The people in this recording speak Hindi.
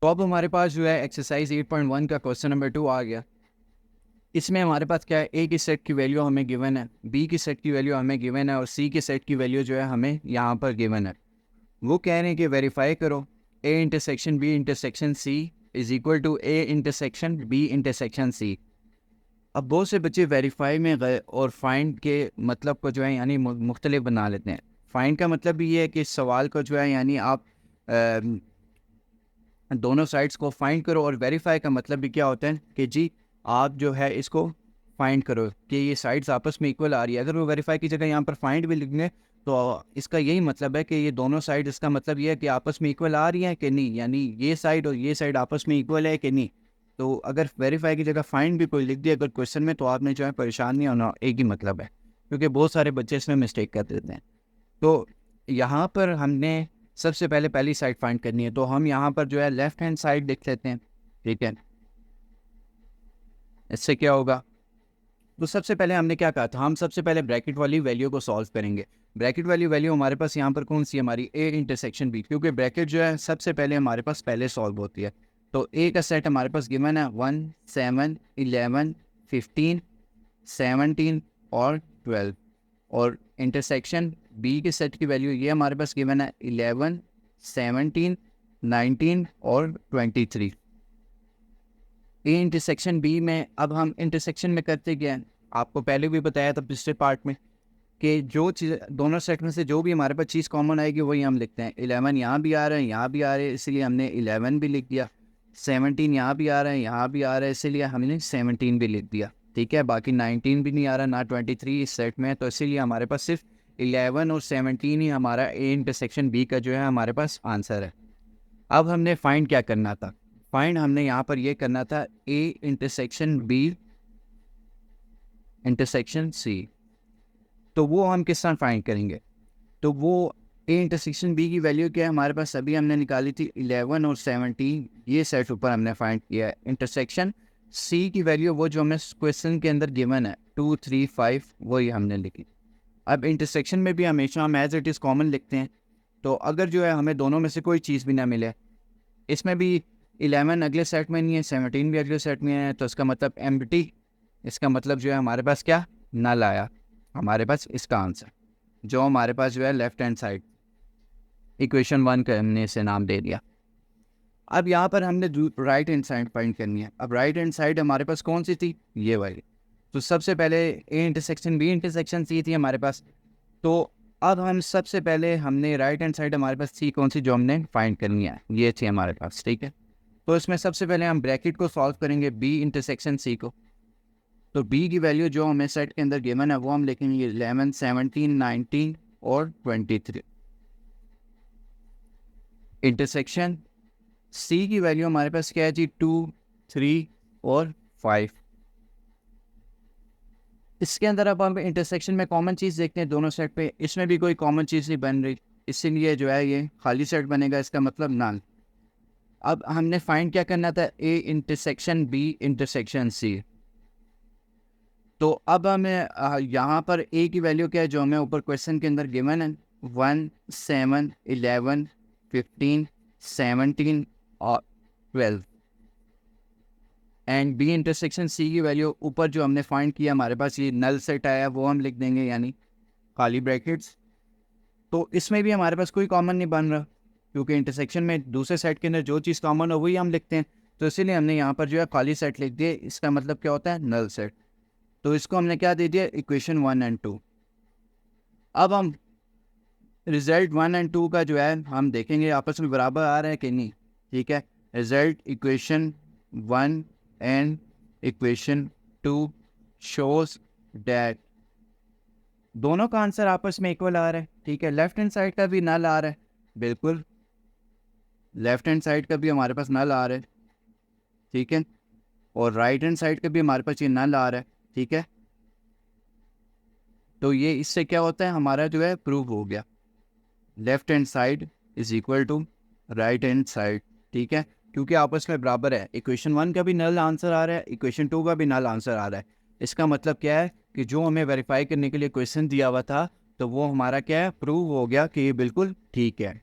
तो अब हमारे पास जो है एक्सरसाइज 8.1 का क्वेश्चन नंबर 2 आ गया। इसमें हमारे पास क्या है, ए की सेट की वैल्यू हमें गिवन है, बी की सेट की वैल्यू हमें गिवन है और सी की सेट की वैल्यू जो है हमें यहाँ पर गिवन है। वो कह रहे हैं कि वेरीफाई करो A intersection B intersection C is equal to A intersection B intersection C. अब बहुत से बच्चे वेरीफाई में गए और फाइंड के मतलब को जो है यानी मुख्तलिफ बना लेते हैं। फाइंड का मतलब भी ये है कि इस सवाल को जो है यानी आप दोनों साइड्स को फाइंड करो, और वेरीफाई का मतलब भी क्या होता है कि जी आप जो है इसको फाइंड करो कि ये साइड्स आपस में इक्वल आ रही है। अगर वो वेरीफाई की जगह यहाँ पर फाइंड भी लिख लें तो इसका यही मतलब है कि ये दोनों साइड, इसका मतलब ये है कि आपस में इक्वल आ रही हैं कि नहीं, यानी ये साइड और ये साइड आपस में इक्वल है कि नहीं। तो अगर वेरीफाई की जगह फाइंड भी कोई लिख दिया अगर क्वेश्चन में, तो आपने जो है परेशान नहीं होना, एक ही मतलब है, क्योंकि बहुत सारे बच्चे इसमें मिस्टेक कर देते हैं। तो यहाँ पर हमने सबसे पहले पहली साइड फाइंड करनी है, तो हम यहाँ पर जो है लेफ्ट हैंड साइड देख लेते हैं। ठीक है, इससे क्या होगा, तो सबसे पहले हमने क्या कहा था, हम सबसे पहले ब्रैकेट वाली वैल्यू को सॉल्व करेंगे। ब्रैकेट वाली वैल्यू हमारे पास यहाँ पर कौन सी है, हमारी ए इंटरसेक्शन बी, क्योंकि ब्रैकेट जो है सबसे पहले हमारे पास पहले सॉल्व होती है। तो ए का सेट हमारे पास गिवन है 1, 7, 11, 15, 17 और 12, और इंटरसेक्शन बी के सेट की वैल्यू ये हमारे पास गिवन है 11, 17, 19 और 23। ए इंटरसेक्शन बी में अब हम इंटरसेक्शन में करते क्या हैं, आपको पहले भी बताया था पिछले पार्ट में कि जो चीज़ दोनों सेट में से जो भी हमारे पास चीज़ कॉमन आएगी वही हम लिखते हैं। 11 यहाँ भी आ रहा है, यहाँ भी आ रहा है, इसलिए हमने 11 भी लिख दिया। 17 यहाँ भी आ रहा है, यहाँ भी आ रहा है, इसलिए हमने 17 भी लिख दिया। ठीक है, बाकी 19 भी नहीं आ रहा, ना 23 इस सेट में है, तो इसीलिए हमारे पास सिर्फ 11 और 17 ही हमारा ए इंटरसेक्शन बी का जो है हमारे पास आंसर है। अब हमने फाइंड क्या करना था, फाइंड हमने यहाँ पर ये करना था A intersection B intersection C. तो वो हम किस तरह फाइंड करेंगे, तो वो ए इंटरसेक्शन बी की वैल्यू क्या है, हमारे पास अभी हमने निकाली थी 11 और 17, ये सेट ऊपर हमने फाइंड किया है। इंटरसेक्शन सी की वैल्यू वो जो हमें क्वेश्चन के अंदर गिवन है 2, 3, 5, वही हमने लिखी। अब इंटरसेक्शन में भी हमेशा हम एज इट इज़ कॉमन लिखते हैं, तो अगर जो है हमें दोनों में से कोई चीज़ भी ना मिले, इसमें भी 11 अगले सेट में नहीं है, 17 भी अगले सेट में है, तो इसका मतलब एम्प्टी, इसका मतलब जो है हमारे पास क्या नल आया, हमारे पास इसका आंसर जो हमारे पास जो है लेफ्ट हैंड साइड इक्वेशन 1 का हमने इसे नाम दे दिया। अब यहाँ पर हमने राइट हैंड साइड फाइंड करनी है। अब राइट हैंड साइड हमारे पास कौन सी थी, ये वाली। तो सबसे पहले A intersection B intersection C थी हमारे पास। तो अब हम सबसे पहले हमने राइट हैंड साइड हमारे पास सी कौन सी जो हमने फाइंड करनी है, ये थी हमारे पास। ठीक है, तो इसमें सबसे पहले हम ब्रैकेट को सॉल्व करेंगे बी इंटरसेक्शन सी को। तो बी की वैल्यू जो हमें सेट के अंदर गिवन है वो हम लिखेंगे 11, 17, 19 और 23। इंटरसेक्शन सी की वैल्यू हमारे पास क्या है जी, 2, 3 और 5। इसके अंदर अब हम इंटरसेक्शन में कॉमन चीज़ देखते हैं दोनों सेट पे, इसमें भी कोई कॉमन चीज़ नहीं बन रही, इसीलिए जो है ये खाली सेट बनेगा, इसका मतलब नल। अब हमने फाइंड क्या करना था, A intersection B intersection C. तो अब हमें यहाँ पर ए की वैल्यू क्या है जो हमें ऊपर क्वेश्चन के अंदर गिवन है, 1, 7, 11, 15, 17 और 12। एंड बी इंटरसेक्शन सी की वैल्यू ऊपर जो हमने फाइंड किया हमारे पास ये नल सेट आया, वो हम लिख देंगे यानी खाली ब्रैकेट्स। तो इसमें भी हमारे पास कोई कॉमन नहीं बन रहा, क्योंकि इंटरसेक्शन में दूसरे सेट के अंदर जो चीज़ कॉमन हो वही हम लिखते हैं, तो इसीलिए हमने यहाँ पर जो है खाली सेट लिख दिए। इसका मतलब क्या होता है, नल सेट। तो इसको हमने क्या दे दिया, इक्वेशन 1 एंड 2। अब हम रिजल्ट 1 एंड 2 का जो है हम देखेंगे आपस में बराबर आ रहा है कि नहीं। ठीक है, result equation 1 and equation 2 shows that दोनों का आंसर आपस में इक्वल आ रहा है। ठीक है, लेफ्ट हैंड साइड का भी नल आ रहा है, बिल्कुल लेफ्ट हैंड साइड का भी हमारे पास नल आ रहा है। ठीक है, और राइट हैंड साइड का भी हमारे पास ये नल आ रहा है। ठीक है, तो ये इससे क्या होता है, हमारा जो है प्रूव हो गया, left hand side is equal to right hand side. ठीक है, क्योंकि आपस में बराबर है, इक्वेशन 1 का भी नल आंसर आ रहा है, इक्वेशन 2 का भी नल आंसर आ रहा है। इसका मतलब क्या है कि जो हमें वेरीफाई करने के लिए क्वेश्चन दिया हुआ था, तो वो हमारा क्या है, प्रूव हो गया कि ये बिल्कुल ठीक है।